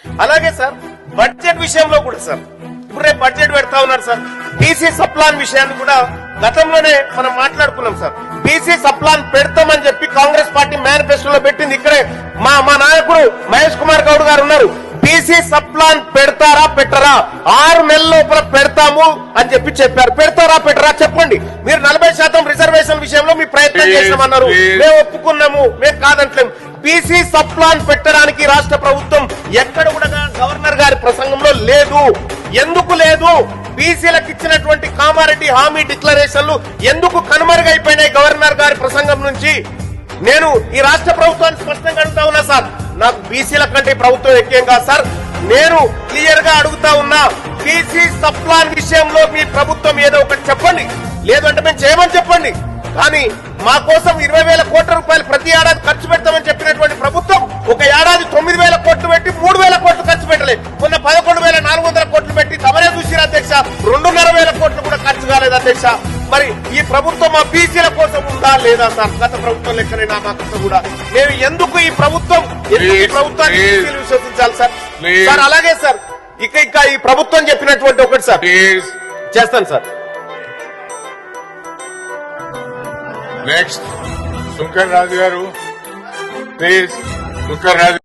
అలాగే sir budget విషయంలో కూడా సార్ ఇప్పుడు రేపు బడ్జెట్ పెడతా ఉన్నారు సార్. బీసీ సప్లాన్ విషయాన్ని కూడా గతంలోనే మనం మాట్లాడుకున్నాం సార్. బీసీ సప్లాన్ పెడతామని చెప్పి కాంగ్రెస్ పార్టీ మేనిఫెస్టోలో పెట్టింది. ఇక్కడే మా నాయకుడు మహేష్ కుమార్ గౌడ్ గారు ఉన్నారు. బీసీ సప్లాన్ పెడతారా పెట్టరా, 6 నెలల లోపల పెడతాము అని చెప్పి చెప్పారు. పెడతారా పెట్టరా చెప్పండి. మీరు 40% రిజర్వేషన్ విషయంలో మీ ప్రయత్నం చేసామన్నారు, మేము ఒప్పుకున్నాము, మేము కాదంటలేము. బీసీ సప్లాన్ పెట్టడానికి రాష్ట్ర ప్రభుత్వం ఎక్కడ కూడా గవర్నర్ గారి ప్రసంగంలో లేదు. ఎందుకు లేదు? బీసీలకు ఇచ్చినటువంటి కామారెడ్డి హామీ డిక్లరేషన్లు ఎందుకు కనుమరుగైపోయినాయి గవర్నర్ గారి ప్రసంగం నుంచి? నేను ఈ రాష్ట్ర ప్రభుత్వాన్ని స్పష్టంగా అడుగుతా ఉన్నా సార్. నాకు బీసీల కంటే ప్రభుత్వం ఎక్కువ కాదు సార్. నేను క్లియర్ గా అడుగుతా ఉన్నా, బీసీ సప్లాన్ విషయంలో మీ ప్రభుత్వం ఏదో ఒకటి చెప్పండి, లేదంటే మేము చేయమని చెప్పండి. కానీ మా కోసం 20,000 కోట్ల రూపాయలు ప్రతి ఏడాది ఖర్చు పెడతామని చెప్పినటువంటి ప్రభుత్వం ఒక ఏడాది 9,000 కోట్లు పెట్టి 3,000 కోట్లు ఖర్చు పెట్టలేదు. మొన్న 11,400 కోట్లు పెట్టి తమరే చూసిరా అధ్యక్ష, 2,500 కోట్లు కూడా ఖర్చు కాలేదు అధ్యక్ష. మరి ఈ ప్రభుత్వం మా బీసీల కోసం ఉందా లేదా సార్? గత ప్రభుత్వం లెక్కనే నా మాకు కూడా మేము ఎందుకు ఈ ప్రభుత్వాన్ని విశ్వసించాలి సార్? సార్ అలాగే సార్ ఇంకా ఈ ప్రభుత్వం చెప్పినటువంటి ఒకటి సార్ చేస్తాను సార్. నెక్స్ట్ శంకర్ రాజు గారు ప్లీజ్. శంకర్ రాజు